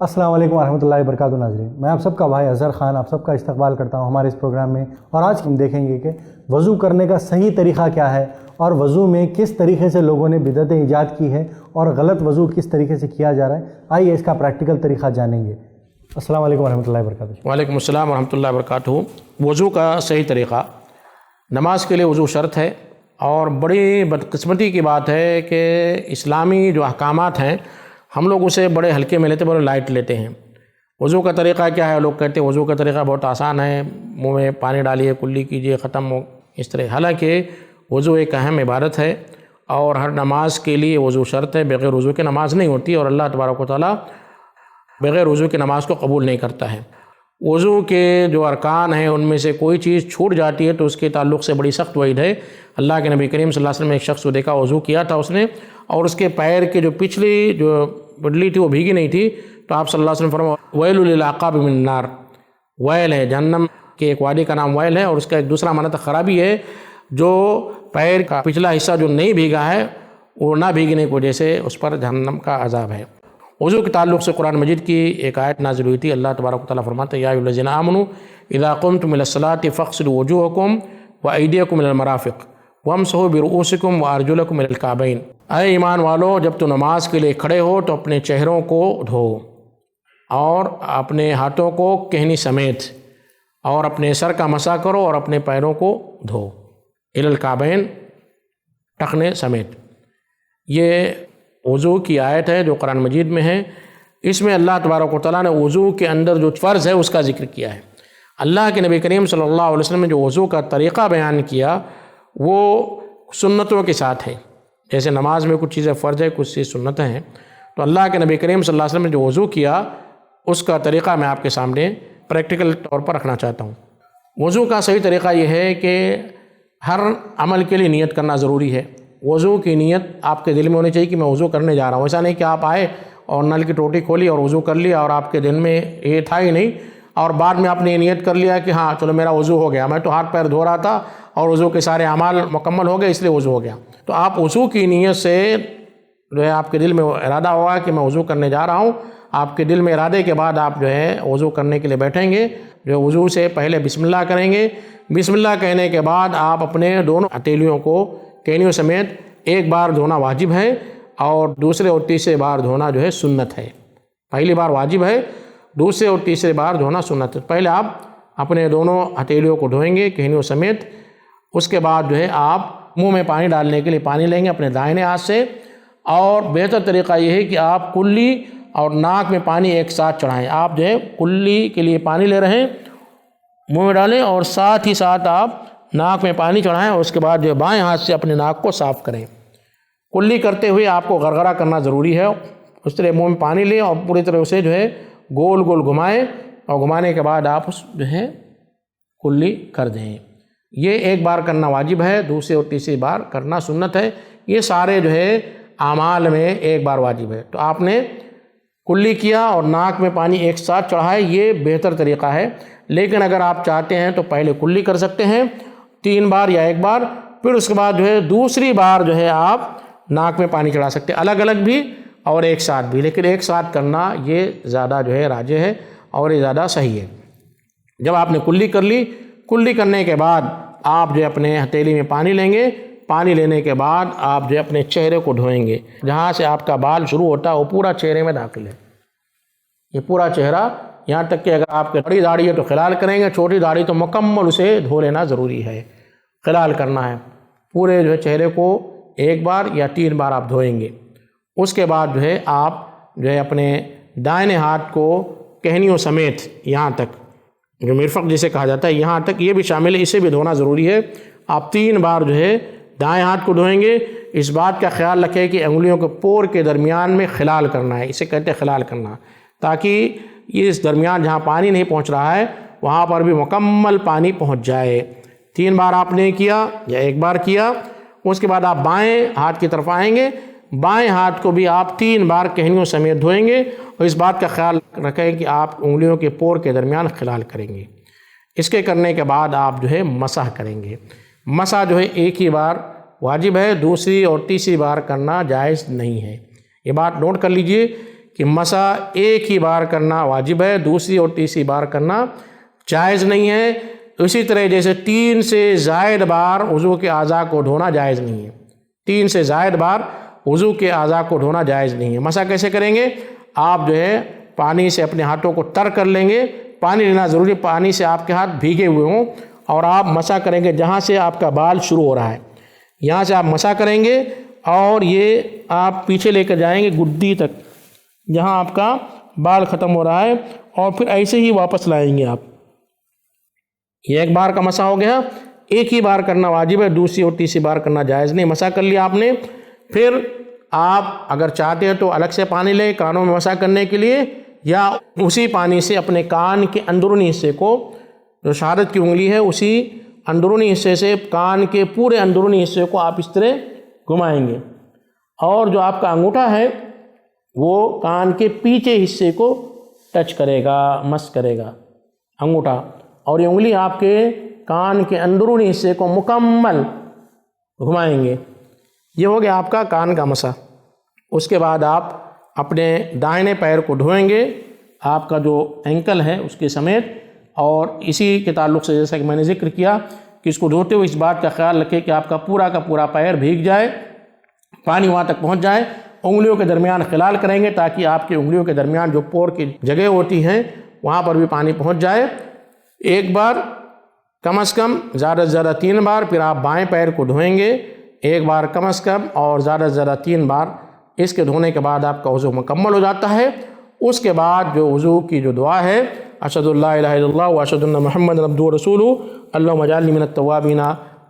السلام علیکم ورحمۃ اللہ وبرکاتہ ناظرین، میں آپ سب کا بھائی اظہر خان آپ سب کا استقبال کرتا ہوں ہمارے اس پروگرام میں۔ اور آج ہم دیکھیں گے کہ وضو کرنے کا صحیح طریقہ کیا ہے اور وضو میں کس طریقے سے لوگوں نے بدعتیں ایجاد کی ہے اور غلط وضو کس طریقے سے کیا جا رہا ہے۔ آئیے اس کا پریکٹیکل طریقہ جانیں گے۔ السلام علیکم ورحمۃ اللہ وبرکاتہ۔ وعلیکم السلام ورحمۃ اللہ وبرکاتہ۔ وضو کا صحیح طریقہ، نماز کے لیے وضو شرط ہے، اور بڑی بدقسمتی کی بات ہے کہ اسلامی جو احکامات ہیں ہم لوگ اسے بڑے ہلکے میں لیتے، بڑے لائٹ لیتے ہیں۔ وضو کا طریقہ کیا ہے؟ لوگ کہتے ہیں وضو کا طریقہ بہت آسان ہے، منہ میں پانی ڈالیے، کلی کیجیے، ختم ہو اس طرح۔ حالانکہ وضو ایک اہم عبادت ہے اور ہر نماز کے لیے وضو شرط ہے، بغیر وضو کے نماز نہیں ہوتی، اور اللہ تبارک و تعالیٰ بغیر وضو کی نماز کو قبول نہیں کرتا ہے۔ وضو کے جو ارکان ہیں ان میں سے کوئی چیز چھوٹ جاتی ہے تو اس کے تعلق سے بڑی سخت وعید ہے۔ اللہ کے نبی کریم صلی اللہ علیہ وسلم نے ایک شخص کو دیکھا، وضو کیا تھا اس نے، اور اس کے پیر کے جو پچھلی جو پڈلی تھی وہ بھیگی نہیں تھی، تو آپ صلی اللہ علیہ وسلم فرمایا ویل للعقاب من النار، ویل ہے، جہنم کے ایک وادی کا نام ویل ہے، اور اس کا ایک دوسرا معنی تو خرابی ہے، جو پیر کا پچھلا حصہ جو نہیں بھیگا ہے وہ نہ بھیگنے کی وجہ سے اس پر جہنم کا عذاب ہے۔ وضو کے تعلق سے قرآن مجید کی ایک آیت نازل ہوئی تھی، اللہ تبارک و تعالیٰ فرماتے ہیں یا ایھا الذین آمنوا اذا قمتم الی الصلاۃ فاغسلوا وجوہکم وایدیکم الی المرافق وامسحوا برؤوسکم وارجلکم الی الکعبین۔ اے ایمان والو، جب تو نماز کے لیے کھڑے ہو تو اپنے چہروں کو دھو اور اپنے ہاتھوں کو کہنی سمیت، اور اپنے سر کا مسح کرو اور اپنے پیروں کو دھو الی الکعبین، ٹخنے سمیت۔ یہ وضو کی آیت ہے جو قرآن مجید میں ہے۔ اس میں اللہ تبارک و تعالیٰ نے وضو کے اندر جو فرض ہے اس کا ذکر کیا ہے۔ اللہ کے نبی کریم صلی اللہ علیہ وسلم نے جو وضو کا طریقہ بیان کیا وہ سنتوں کے ساتھ ہے، جیسے نماز میں کچھ چیزیں فرض ہے، کچھ چیز سنتیں ہیں، تو اللہ کے نبی کریم صلی اللہ علیہ وسلم نے جو وضو کیا اس کا طریقہ میں آپ کے سامنے پریکٹیکل طور پر رکھنا چاہتا ہوں۔ وضو کا صحیح طریقہ یہ ہے کہ ہر عمل کے لیے نیت کرنا ضروری ہے۔ وضو کی نیت آپ کے دل میں ہونی چاہیے کہ میں وضو کرنے جا رہا ہوں۔ ایسا نہیں کہ آپ آئے اور نل کی ٹوٹی کھولی اور وضو کر لیا اور آپ کے دل میں یہ تھا ہی نہیں، اور بعد میں آپ نے یہ نیت کر لیا کہ ہاں چلو میرا وضو ہو گیا، میں تو ہاتھ پیر دھو رہا تھا اور وضو کے سارے اعمال مکمل ہو گئے اس لیے وضو ہو گیا۔ تو آپ وضو کی نیت سے جو ہے آپ کے دل میں ارادہ ہوا کہ میں وضو کرنے جا رہا ہوں، آپ کے دل میں ارادے کے بعد آپ جو ہے وضو کرنے کے لیے بیٹھیں گے، جو وضو سے پہلے بسم اللہ کریں گے۔ بسم اللہ کہنے کے بعد آپ اپنے دونوں ہتھیلیوں کو کہنیوں سمیت ایک بار دھونا واجب ہے، اور دوسرے اور تیسرے بار دھونا جو ہے سنت ہے۔ پہلی بار واجب ہے، دوسرے اور تیسرے بار دھونا سنت ہے۔ پہلے آپ اپنے دونوں ہتھیلیوں کو دھوئیں گے کہنیوں سمیت، اس کے بعد جو ہے آپ منہ میں پانی ڈالنے کے لیے پانی لیں گے اپنے دائیں ہاتھ سے، اور بہتر طریقہ یہ ہے کہ آپ کلی اور ناک میں پانی ایک ساتھ چڑھائیں۔ آپ جو ہے کلی کے لیے پانی لے رہے ہیں، منہ میں ڈالیں، اور ساتھ ہی ساتھ آپ ناک میں پانی چڑھائیں، اور اس کے بعد جو ہے بائیں ہاتھ سے اپنے ناک کو صاف کریں۔ کلی کرتے ہوئے آپ کو غرغرہ کرنا ضروری ہے، اس طرح منہ میں پانی لیں اور پوری طرح اسے جو ہے گول گول گھمائیں، اور گھمانے کے بعد آپ اس جو ہے کلی کر دیں۔ یہ ایک بار کرنا واجب ہے، دوسری اور تیسری بار کرنا سنت ہے۔ یہ سارے جو ہے اعمال میں ایک بار واجب ہے۔ تو آپ نے کلی کیا اور ناک میں پانی ایک ساتھ چڑھائے، یہ بہتر طریقہ ہے۔ لیکن اگر آپ چاہتے ہیں تو پہلے کلی کر سکتے ہیں 3 بار یا 1 بار، پھر اس کے بعد جو ہے دوسری بار جو ہے آپ ناک میں پانی چڑھا سکتے ہیں، الگ الگ بھی اور ایک ساتھ بھی، لیکن ایک ساتھ کرنا یہ زیادہ جو ہے راجح ہے اور یہ زیادہ صحیح ہے۔ جب آپ نے کلی کر لی، کلی کرنے کے بعد آپ جو اپنے ہتھیلی میں پانی لیں گے، پانی لینے کے بعد آپ جو اپنے چہرے کو دھوئیں گے، جہاں سے آپ کا بال شروع ہوتا ہے وہ پورا چہرے میں داخل ہے، یہ پورا چہرہ، یہاں تک کہ اگر آپ کے بڑی داڑھی ہے تو خلال کریں گے، چھوٹی داڑھی تو مکمل اسے دھو لینا ضروری ہے، خلال کرنا ہے۔ پورے جو ہے چہرے کو 1 بار یا 3 بار آپ دھوئیں گے۔ اس کے بعد جو ہے آپ جو ہے اپنے دائیں ہاتھ کو کہنیوں سمیت یہاں تک، جو مرفق جسے کہا جاتا ہے یہاں تک، یہ بھی شامل ہے، اسے بھی دھونا ضروری ہے۔ آپ 3 بار جو ہے دائیں ہاتھ کو دھوئیں گے۔ اس بات کا خیال رکھیں کہ انگلیوں کے پور کے درمیان میں خلال کرنا ہے، اسے کہتے ہیں خلال کرنا، تاکہ اس درمیان جہاں پانی نہیں پہنچ رہا ہے وہاں پر بھی مکمل پانی پہنچ جائے۔ 3 بار آپ نے کیا یا 1 بار کیا، اس کے بعد آپ بائیں ہاتھ کی طرف آئیں گے، بائیں ہاتھ کو بھی آپ 3 بار کہنیوں سمیت دھوئیں گے، اور اس بات کا خیال رکھیں کہ آپ انگلیوں کے پور کے درمیان خلال کریں گے۔ اس کے کرنے کے بعد آپ جو ہے مسح کریں گے۔ مسح جو ہے ایک ہی بار واجب ہے، دوسری اور تیسری بار کرنا جائز نہیں ہے۔ یہ بات نوٹ کر لیجئے کہ مسا ایک ہی بار کرنا واجب ہے، دوسری اور تیسری بار کرنا جائز نہیں ہے۔ اسی طرح جیسے 3 سے زائد بار وضو کے اعضاء کو دھونا جائز نہیں ہے، 3 سے زائد بار وضو کے اعضاء کو دھونا جائز نہیں ہے۔ مسا کیسے کریں گے؟ آپ جو ہے پانی سے اپنے ہاتھوں کو تر کر لیں گے، پانی لینا ضروری، پانی سے آپ کے ہاتھ بھیگے ہوئے ہوں، اور آپ مسا کریں گے جہاں سے آپ کا بال شروع ہو رہا ہے، یہاں سے آپ مسا کریں گے اور یہ آپ پیچھے لے کر جائیں گے گدی تک جہاں آپ کا بال ختم ہو رہا ہے، اور پھر ایسے ہی واپس لائیں گے آپ۔ یہ ایک بار کا مسا ہو گیا، ایک ہی بار کرنا واجب ہے، دوسری اور تیسری بار کرنا جائز نہیں۔ مسا کر لیا آپ نے، پھر آپ اگر چاہتے ہیں تو الگ سے پانی لیں کانوں میں مسا کرنے کے لیے، یا اسی پانی سے اپنے کان کے اندرونی حصے کو، جو شہادت کی انگلی ہے اسی اندرونی حصے سے کان کے پورے اندرونی حصے کو آپ اس طرح گھمائیں گے، اور جو آپ کا انگوٹھا ہے وہ کان کے پیچھے حصے کو ٹچ کرے گا، مس کرے گا انگوٹھا، اور یہ انگلی آپ کے کان کے اندرونی حصے کو مکمل گھمائیں گے۔ یہ ہو گیا آپ کا کان کا مسا۔ اس کے بعد آپ اپنے دائیں پیر کو دھوئیں گے، آپ کا جو اینکل ہے اس کے سمیت، اور اسی کے تعلق سے جیسا کہ میں نے ذکر کیا کہ اس کو دھوتے ہوئے اس بات کا خیال رکھیں کہ آپ کا پورا پیر بھیگ جائے، پانی وہاں تک پہنچ جائے، انگلیوں کے درمیان خلال کریں گے تاکہ آپ کی انگلیوں کے درمیان جو پور کی جگہ ہوتی ہیں وہاں پر بھی پانی پہنچ جائے۔ ایک بار کم از کم، زیادہ سے زیادہ 3 بار، پھر آپ بائیں پیر کو دھوئیں گے ایک بار کم از کم، اور زیادہ سے زیادہ 3 بار۔ اس کے دھونے کے بعد آپ کا وضو مکمل ہو جاتا ہے۔ اس کے بعد جو وضو کی جو دعا ہے، اشہد ان لا الہ الا اللہ واشہد ان محمد عبدہ ورسولہ اللہم اجعلنی من التوابین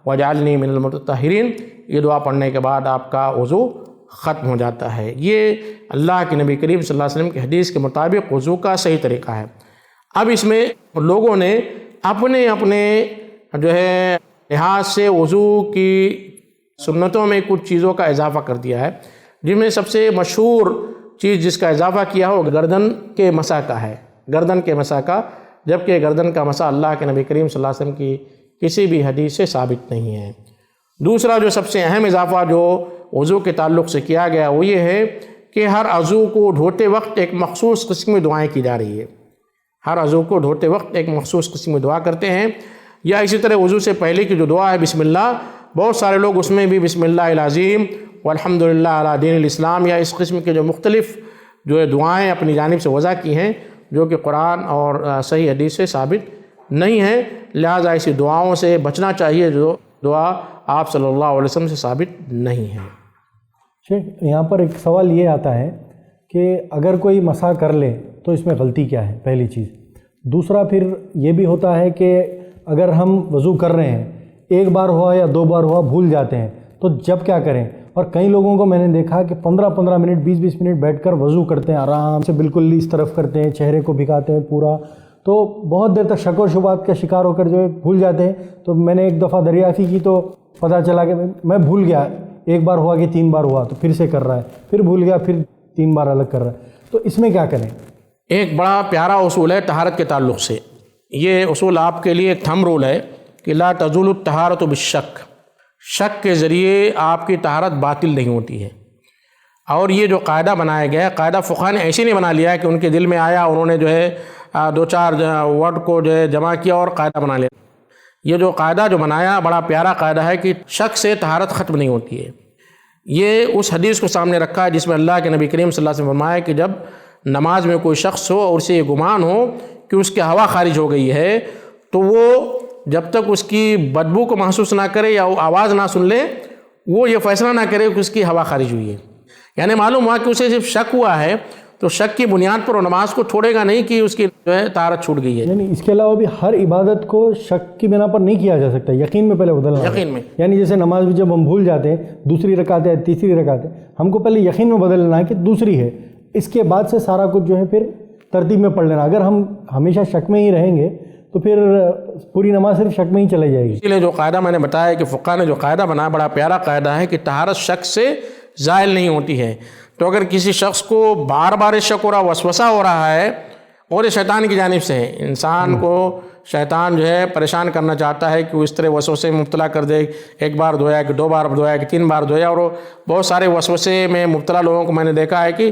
واجعلنی من المتطہرین، یہ دعا پڑھنے کے بعد آپ کا وضو ختم ہو جاتا ہے۔ یہ اللہ کے نبی کریم صلی اللہ علیہ وسلم کی حدیث کے مطابق وضو کا صحیح طریقہ ہے۔ اب اس میں لوگوں نے اپنے جو ہے لحاظ سے وضو کی سنتوں میں کچھ چیزوں کا اضافہ کر دیا ہے، جن میں سب سے مشہور چیز جس کا اضافہ کیا ہو گردن کے مسا کا ہے، گردن کے مسا کا، جبکہ گردن کا مسا اللہ کے نبی کریم صلی اللہ علیہ وسلم کی کسی بھی حدیث سے ثابت نہیں ہے۔ دوسرا جو سب سے اہم اضافہ جو وضو کے تعلق سے کیا گیا وہ یہ ہے کہ ہر عضو کو دھوتے وقت ایک مخصوص قسم میں دعائیں کی جا رہی ہے، ہر عضو کو دھوتے وقت ایک مخصوص قسم میں دعا کرتے ہیں، یا اسی طرح وضو سے پہلے کی جو دعا ہے بسم اللہ، بہت سارے لوگ اس میں بھی بسم اللہ العظیم والحمدللہ علی دین الاسلام یا اس قسم کے جو مختلف جو ہے دعائیں اپنی جانب سے وضع کی ہیں، جو کہ قرآن اور صحیح حدیث سے ثابت نہیں ہیں، لہٰذا ایسی دعاؤں سے بچنا چاہیے جو دعا آپ صلی اللہ علیہ وسلم سے ثابت نہیں ہے۔ شیخ، یہاں پر ایک سوال یہ آتا ہے کہ اگر کوئی مسا کر لے تو اس میں غلطی کیا ہے، پہلی چیز۔ دوسرا پھر یہ بھی ہوتا ہے کہ اگر ہم وضو کر رہے ہیں، ایک بار ہوا یا 2 بار ہوا، بھول جاتے ہیں، تو جب کیا کریں؟ اور کئی لوگوں کو میں نے دیکھا کہ 15 منٹ 20 منٹ بیٹھ کر وضو کرتے ہیں، آرام سے بالکل اس طرف کرتے ہیں، چہرے کو بھگاتے ہیں پورا، تو بہت دیر تک شک و شبہات کا شکار ہو کر جو ہے بھول جاتے ہیں۔ تو میں نے ایک دفعہ دریافی کی تو پتہ چلا کہ میں بھول گیا، ایک بار ہوا کہ 3 بار ہوا، تو پھر سے کر رہا ہے، پھر بھول گیا، پھر 3 بار الگ کر رہا ہے، تو اس میں کیا کریں؟ ایک بڑا پیارا اصول ہے طہارت کے تعلق سے، یہ اصول آپ کے لیے ایک تھم رول ہے کہ لا تزول الطہارۃ بالشک، شک کے ذریعے آپ کی طہارت باطل نہیں ہوتی ہے۔ اور یہ جو قاعدہ بنایا گیا ہے، قاعدہ فقہاء نے ایسے نہیں بنا لیا ہے کہ ان کے دل میں آیا، انہوں نے جو ہے 2-4 ورڈ کو جو ہے جمع کیا اور قاعدہ بنا لیا۔ یہ جو قاعدہ جو بنایا بڑا پیارا قاعدہ ہے کہ شک سے طہارت ختم نہیں ہوتی ہے۔ یہ اس حدیث کو سامنے رکھا ہے جس میں اللہ کے نبی کریم صلی اللہ علیہ وسلم نے فرمایا کہ جب نماز میں کوئی شخص ہو اور اسے یہ گمان ہو کہ اس کی ہوا خارج ہو گئی ہے، تو وہ جب تک اس کی بدبو کو محسوس نہ کرے یا وہ آواز نہ سن لے، وہ یہ فیصلہ نہ کرے کہ اس کی ہوا خارج ہوئی ہے۔ یعنی معلوم ہوا کہ اسے صرف شک ہوا ہے، تو شک کی بنیاد پر وہ نماز کو چھوڑے گا نہیں کہ اس کی جو ہے طہارت چھوٹ گئی ہے۔ یعنی اس کے علاوہ بھی ہر عبادت کو شک کی بنا پر نہیں کیا جا سکتا، یقین میں پہلے بدلنا ہے۔ یقین میں، یعنی جیسے نماز بھی جب ہم بھول جاتے ہیں، دوسری رکعت ہے، تیسری رکعت ہے، ہم کو پہلے یقین میں بدل لینا ہے کہ دوسری ہے، اس کے بعد سے سارا کچھ جو ہے پھر ترتیب میں پڑھ لینا۔ اگر ہم ہمیشہ شک میں ہی رہیں گے تو پھر پوری نماز صرف شک میں ہی چلی جائے گی۔ اسی لیے جو قاعدہ میں نے بتایا کہ فقہاء نے جو قاعدہ بنایا بڑا پیارا قاعدہ ہے کہ طہارت شک سے زائل نہیں ہوتی ہے۔ تو اگر کسی شخص کو بار بار شک ہو رہا، وسوسہ ہو رہا ہے، اور یہ شیطان کی جانب سے ہے، انسان کو شیطان جو ہے پریشان کرنا چاہتا ہے کہ وہ اس طرح وسوسے میں مبتلا کر دے، ایک بار دھویا کہ 2 بار دھویا کہ 3 بار دھویا، اور بہت سارے وسوسے میں مبتلا لوگوں کو میں نے دیکھا ہے کہ